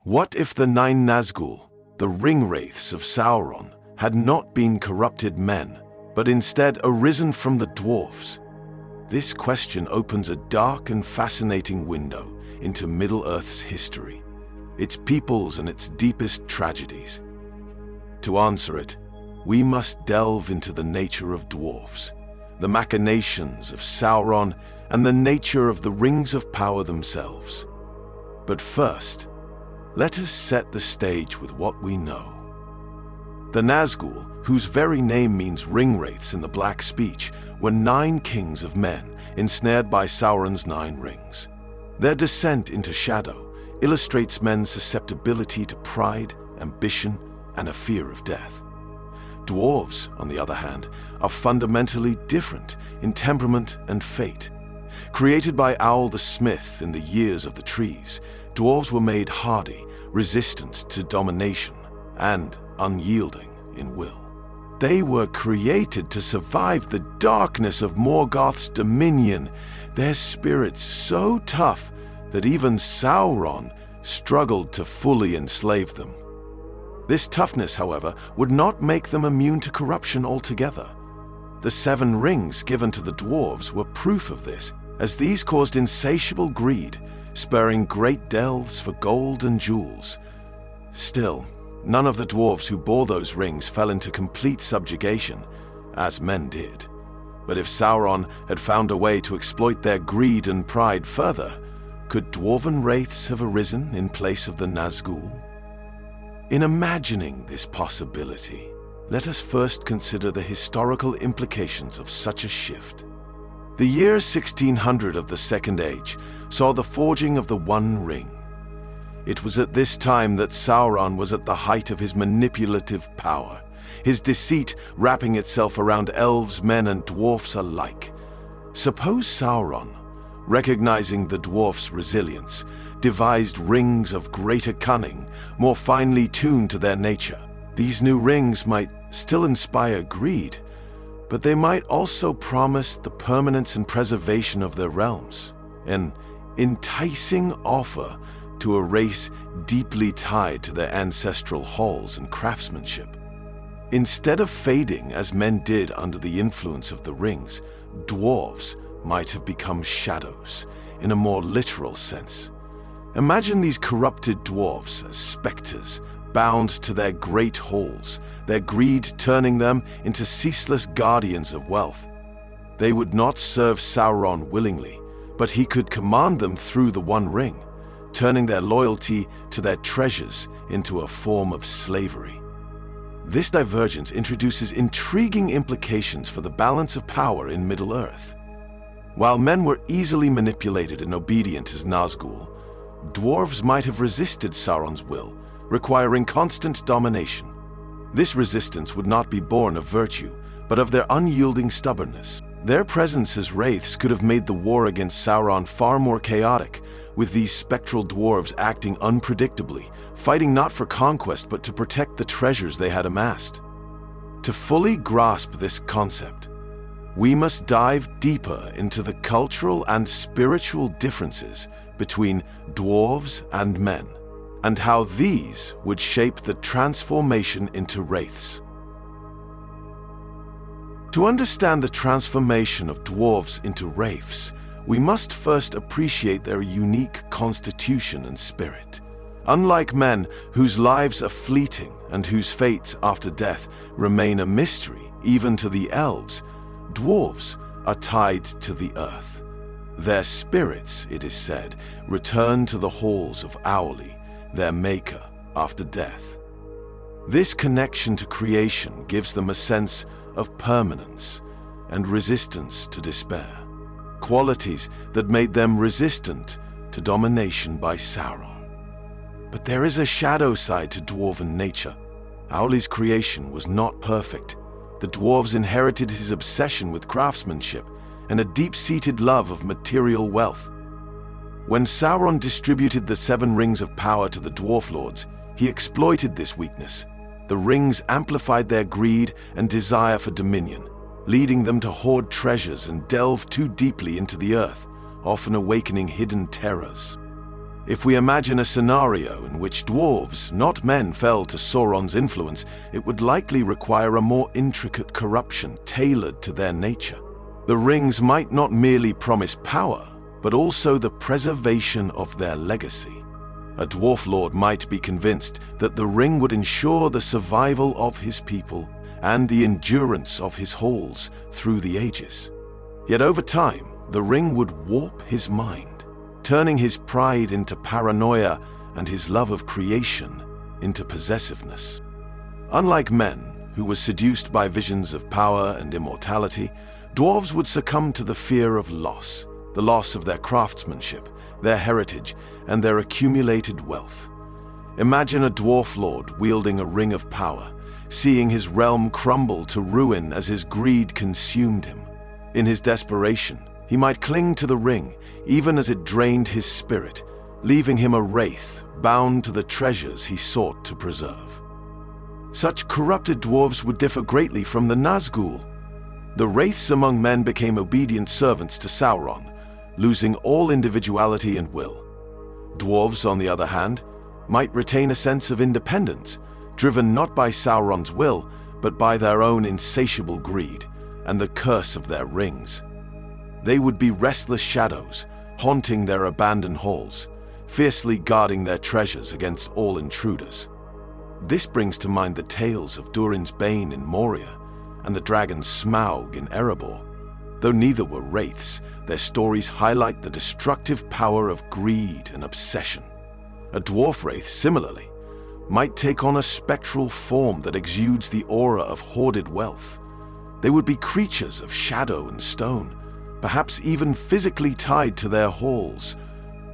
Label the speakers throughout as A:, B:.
A: What if the 9 Nazgûl, the ring wraiths of Sauron, had not been corrupted men, but instead arisen from the dwarves? This question opens a dark and fascinating window into Middle-earth's history, its peoples and its deepest tragedies. To answer it, we must delve into the nature of dwarves, the machinations of Sauron, and the nature of the Rings of Power themselves. But first, let us set the stage with what we know. The Nazgûl, whose very name means ringwraiths in the Black speech, were 9 kings of men ensnared by Sauron's 9 rings. Their descent into shadow illustrates men's susceptibility to pride, ambition, and a fear of death. Dwarves, on the other hand, are fundamentally different in temperament and fate. Created by Owl the Smith in the years of the trees, dwarves were made hardy, resistant to domination, and unyielding in will. They were created to survive the darkness of Morgoth's dominion, their spirits so tough that even Sauron struggled to fully enslave them. This toughness, however, would not make them immune to corruption altogether. The 7 rings given to the dwarves were proof of this, as these caused insatiable greed, spurring great delves for gold and jewels. Still, none of the dwarves who bore those rings fell into complete subjugation, as men did. But if Sauron had found a way to exploit their greed and pride further, could dwarven wraiths have arisen in place of the Nazgûl? In imagining this possibility, let us first consider the historical implications of such a shift. The year 1600 of the Second Age saw the forging of the One Ring. It was at this time that Sauron was at the height of his manipulative power, his deceit wrapping itself around elves, men, and dwarfs alike. Suppose Sauron, recognizing the dwarfs' resilience, devised rings of greater cunning, more finely tuned to their nature. These new rings might still inspire greed, but they might also promise the permanence and preservation of their realms, an enticing offer to a race deeply tied to their ancestral halls and craftsmanship. Instead of fading as men did under the influence of the rings, dwarves might have become shadows in a more literal sense. Imagine these corrupted dwarves as specters, bound to their great halls, their greed turning them into ceaseless guardians of wealth. They would not serve Sauron willingly, but he could command them through the One Ring, turning their loyalty to their treasures into a form of slavery. This divergence introduces intriguing implications for the balance of power in Middle-earth. While men were easily manipulated and obedient as Nazgûl, dwarves might have resisted Sauron's will, requiring constant domination. This resistance would not be born of virtue, but of their unyielding stubbornness. Their presence as wraiths could have made the war against Sauron far more chaotic, with these spectral dwarves acting unpredictably, fighting not for conquest but to protect the treasures they had amassed. To fully grasp this concept, we must dive deeper into the cultural and spiritual differences between dwarves and men, and how these would shape the transformation into wraiths. To understand the transformation of dwarves into wraiths, we must first appreciate their unique constitution and spirit. Unlike men, whose lives are fleeting and whose fates after death remain a mystery even to the elves, dwarves are tied to the earth. Their spirits, it is said, return to the halls of Owli, their maker, after death. This connection to creation gives them a sense of permanence and resistance to despair, qualities that made them resistant to domination by Sauron. But there is a shadow side to dwarven nature. Owli's creation was not perfect. The dwarves inherited his obsession with craftsmanship and a deep-seated love of material wealth. When Sauron distributed the 7 rings of power to the dwarf lords, he exploited this weakness. The rings amplified their greed and desire for dominion, leading them to hoard treasures and delve too deeply into the earth, often awakening hidden terrors. If we imagine a scenario in which dwarves, not men, fell to Sauron's influence, it would likely require a more intricate corruption tailored to their nature. The rings might not merely promise power, but also the preservation of their legacy. A dwarf lord might be convinced that the ring would ensure the survival of his people and the endurance of his halls through the ages. Yet over time, the ring would warp his mind, turning his pride into paranoia and his love of creation into possessiveness. Unlike men, who were seduced by visions of power and immortality, dwarves would succumb to the fear of loss, the loss of their craftsmanship, their heritage, and their accumulated wealth. Imagine a dwarf lord wielding a ring of power, seeing his realm crumble to ruin as his greed consumed him. In his desperation, he might cling to the ring, even as it drained his spirit, leaving him a wraith bound to the treasures he sought to preserve. Such corrupted dwarves would differ greatly from the Nazgûl. The wraiths among men became obedient servants to Sauron, losing all individuality and will. Dwarves, on the other hand, might retain a sense of independence, driven not by Sauron's will, but by their own insatiable greed and the curse of their rings. They would be restless shadows, haunting their abandoned halls, fiercely guarding their treasures against all intruders. This brings to mind the tales of Durin's Bane in Moria and the dragon Smaug in Erebor. Though neither were wraiths, their stories highlight the destructive power of greed and obsession. A dwarf wraith, similarly, might take on a spectral form that exudes the aura of hoarded wealth. They would be creatures of shadow and stone, perhaps even physically tied to their halls,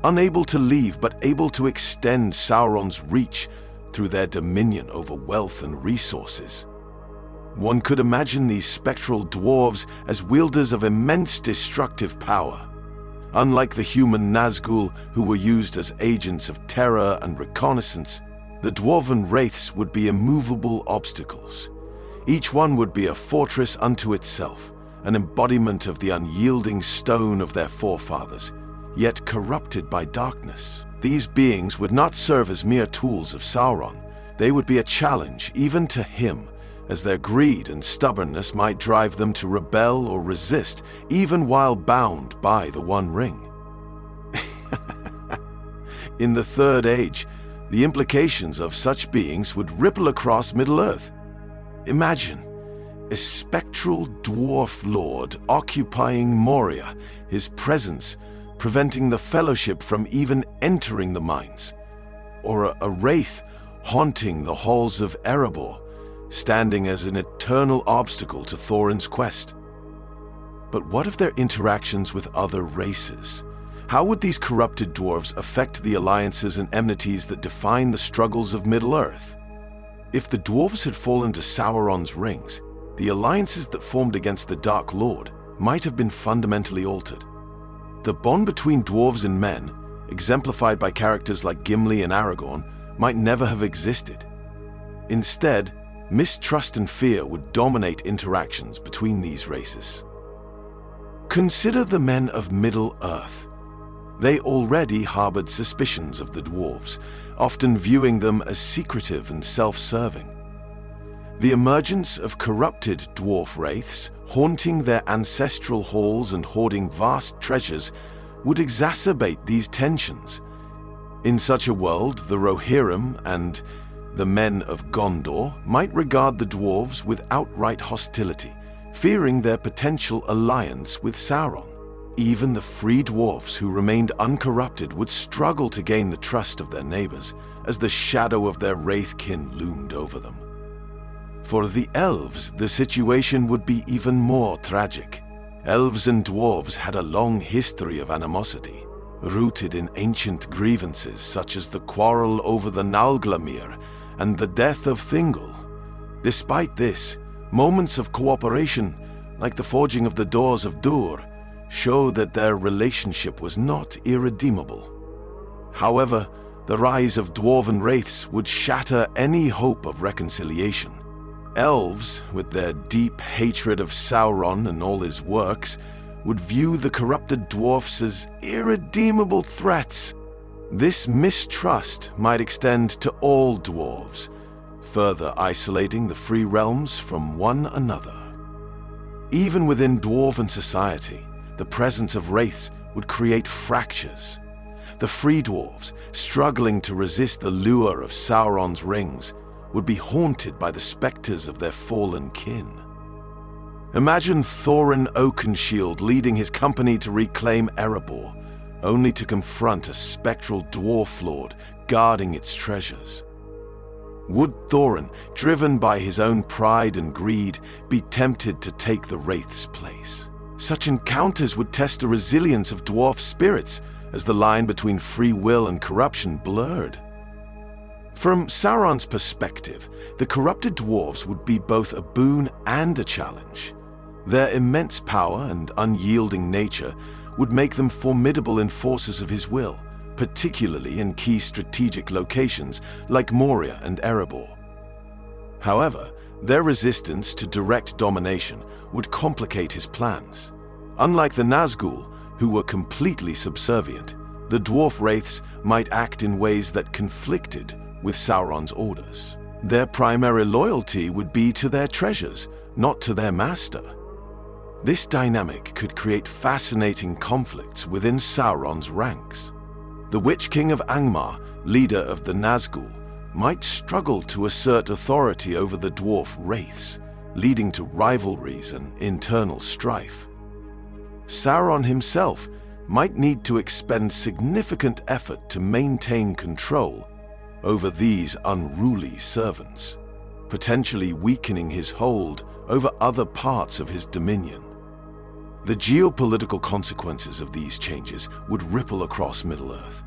A: unable to leave but able to extend Sauron's reach through their dominion over wealth and resources. One could imagine these spectral dwarves as wielders of immense destructive power. Unlike the human Nazgûl, who were used as agents of terror and reconnaissance, the dwarven wraiths would be immovable obstacles. Each one would be a fortress unto itself, an embodiment of the unyielding stone of their forefathers, yet corrupted by darkness. These beings would not serve as mere tools of Sauron. They would be a challenge even to him, as their greed and stubbornness might drive them to rebel or resist, even while bound by the One Ring. In the Third Age, the implications of such beings would ripple across Middle-earth. Imagine a spectral dwarf lord occupying Moria, his presence preventing the Fellowship from even entering the mines, or a wraith haunting the halls of Erebor, standing as an eternal obstacle to Thorin's quest. But what of their interactions with other races? How would these corrupted dwarves affect the alliances and enmities that define the struggles of Middle-earth? If the dwarves had fallen to Sauron's rings, the alliances that formed against the Dark Lord might have been fundamentally altered. The bond between dwarves and men, exemplified by characters like Gimli and Aragorn, might never have existed. Instead, mistrust and fear would dominate interactions between these races. Consider the men of Middle-earth. They already harbored suspicions of the dwarves, often viewing them as secretive and self-serving. The emergence of corrupted dwarf wraiths, haunting their ancestral halls and hoarding vast treasures, would exacerbate these tensions. In such a world, the Rohirrim and the men of Gondor might regard the dwarves with outright hostility, fearing their potential alliance with Sauron. Even the free dwarves who remained uncorrupted would struggle to gain the trust of their neighbors, as the shadow of their wraithkin loomed over them. For the elves, the situation would be even more tragic. Elves and dwarves had a long history of animosity, rooted in ancient grievances such as the quarrel over the Nalglamir and the death of Thingol. Despite this, moments of cooperation, like the forging of the doors of Dur, show that their relationship was not irredeemable. However, the rise of dwarven wraiths would shatter any hope of reconciliation. Elves, with their deep hatred of Sauron and all his works, would view the corrupted dwarfs as irredeemable threats. This mistrust might extend to all dwarves, further isolating the free realms from one another. Even within dwarven society, the presence of wraiths would create fractures. The free dwarves, struggling to resist the lure of Sauron's rings, would be haunted by the specters of their fallen kin. Imagine Thorin Oakenshield leading his company to reclaim Erebor, only to confront a spectral dwarf lord guarding its treasures. Would Thorin, driven by his own pride and greed, be tempted to take the wraith's place? Such encounters would test the resilience of dwarf spirits as the line between free will and corruption blurred. From Sauron's perspective, the corrupted dwarves would be both a boon and a challenge. Their immense power and unyielding nature would make them formidable enforcers of his will, particularly in key strategic locations like Moria and Erebor. However, their resistance to direct domination would complicate his plans. Unlike the Nazgûl, who were completely subservient, the dwarf wraiths might act in ways that conflicted with Sauron's orders. Their primary loyalty would be to their treasures, not to their master. This dynamic could create fascinating conflicts within Sauron's ranks. The Witch King of Angmar, leader of the Nazgûl, might struggle to assert authority over the dwarf wraiths, leading to rivalries and internal strife. Sauron himself might need to expend significant effort to maintain control over these unruly servants, potentially weakening his hold over other parts of his dominion. The geopolitical consequences of these changes would ripple across Middle-earth.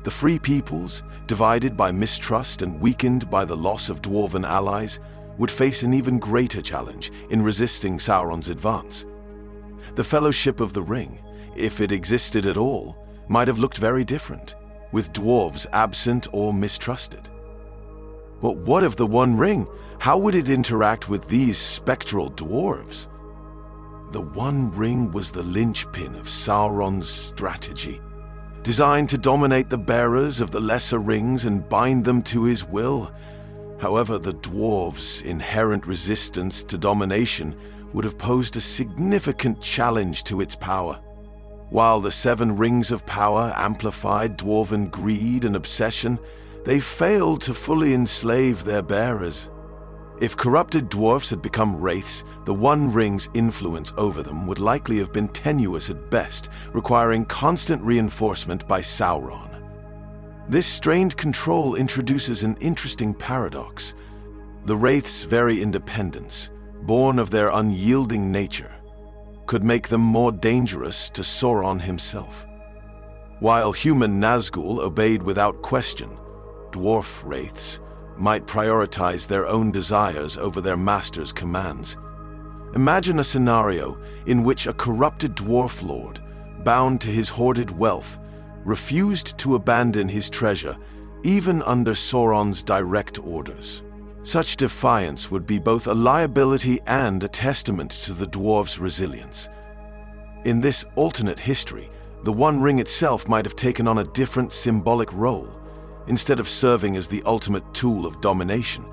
A: The Free Peoples, divided by mistrust and weakened by the loss of dwarven allies, would face an even greater challenge in resisting Sauron's advance. The Fellowship of the Ring, if it existed at all, might have looked very different, with dwarves absent or mistrusted. But what of the One Ring? How would it interact with these spectral dwarves? The One Ring was the linchpin of Sauron's strategy, designed to dominate the bearers of the lesser rings and bind them to his will. However, the dwarves' inherent resistance to domination would have posed a significant challenge to its power. While the 7 rings of power amplified dwarven greed and obsession, they failed to fully enslave their bearers. If corrupted dwarfs had become wraiths, the One Ring's influence over them would likely have been tenuous at best, requiring constant reinforcement by Sauron. This strained control introduces an interesting paradox. The wraiths' very independence, born of their unyielding nature, could make them more dangerous to Sauron himself. While human Nazgûl obeyed without question, dwarf wraiths might prioritize their own desires over their master's commands. Imagine a scenario in which a corrupted dwarf lord, bound to his hoarded wealth, refused to abandon his treasure even under Sauron's direct orders. Such defiance would be both a liability and a testament to the dwarves' resilience. In this alternate history, the One Ring itself might have taken on a different symbolic role. Instead of serving as the ultimate tool of domination,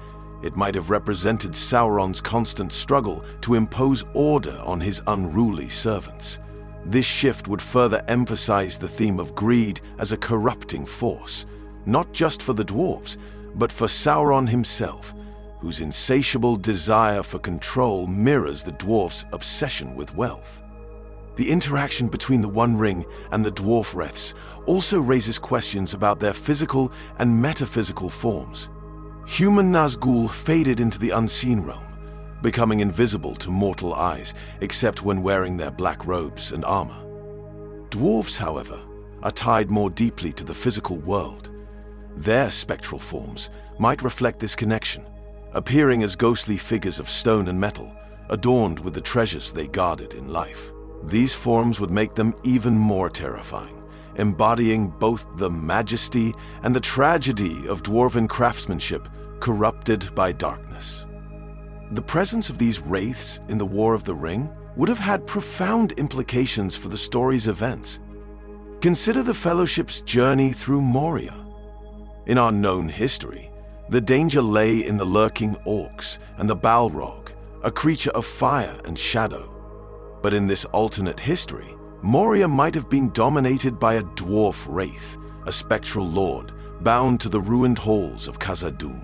A: it might have represented Sauron's constant struggle to impose order on his unruly servants. This shift would further emphasize the theme of greed as a corrupting force, not just for the dwarves, but for Sauron himself, whose insatiable desire for control mirrors the dwarf's obsession with wealth. The interaction between the One Ring and the dwarf wraiths also raises questions about their physical and metaphysical forms. Human Nazgûl faded into the unseen realm, becoming invisible to mortal eyes except when wearing their black robes and armor. Dwarves, however, are tied more deeply to the physical world. Their spectral forms might reflect this connection, appearing as ghostly figures of stone and metal, adorned with the treasures they guarded in life. These forms would make them even more terrifying, embodying both the majesty and the tragedy of dwarven craftsmanship corrupted by darkness. The presence of these wraiths in the War of the Ring would have had profound implications for the story's events. Consider the Fellowship's journey through Moria. In our known history, the danger lay in the lurking orcs and the Balrog, a creature of fire and shadow. But in this alternate history, Moria might have been dominated by a dwarf wraith, a spectral lord bound to the ruined halls of Khazad-dûm.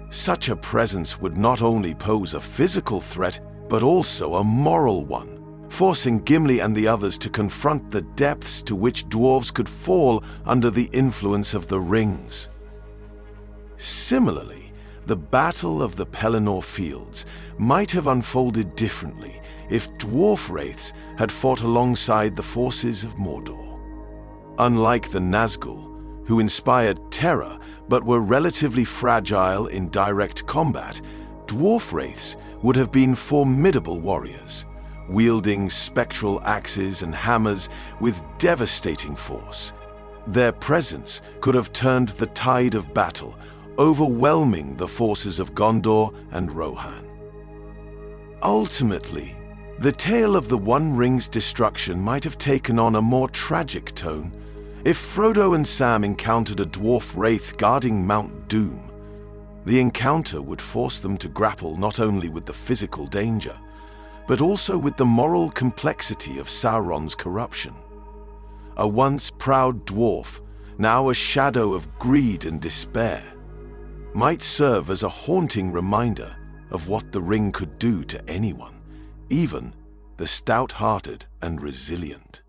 A: Such a presence would not only pose a physical threat, but also a moral one, forcing Gimli and the others to confront the depths to which dwarves could fall under the influence of the rings. Similarly, the Battle of the Pelennor Fields might have unfolded differently if dwarf wraiths had fought alongside the forces of Mordor. Unlike the Nazgûl, who inspired terror but were relatively fragile in direct combat, dwarf wraiths would have been formidable warriors, wielding spectral axes and hammers with devastating force. Their presence could have turned the tide of battle, overwhelming the forces of Gondor and Rohan. Ultimately, the tale of the One Ring's destruction might have taken on a more tragic tone if Frodo and Sam encountered a dwarf wraith guarding Mount Doom. The encounter would force them to grapple not only with the physical danger, but also with the moral complexity of Sauron's corruption. A once proud dwarf, now a shadow of greed and despair, might serve as a haunting reminder of what the ring could do to anyone, even the stout-hearted and resilient.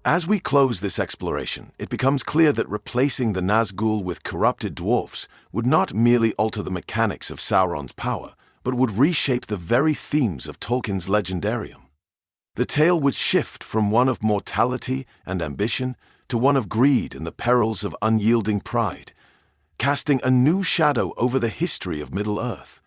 A: As we close this exploration, it becomes clear that replacing the Nazgûl with corrupted dwarfs would not merely alter the mechanics of Sauron's power, but would reshape the very themes of Tolkien's legendarium. The tale would shift from one of mortality and ambition to one of greed and the perils of unyielding pride, casting a new shadow over the history of Middle-earth.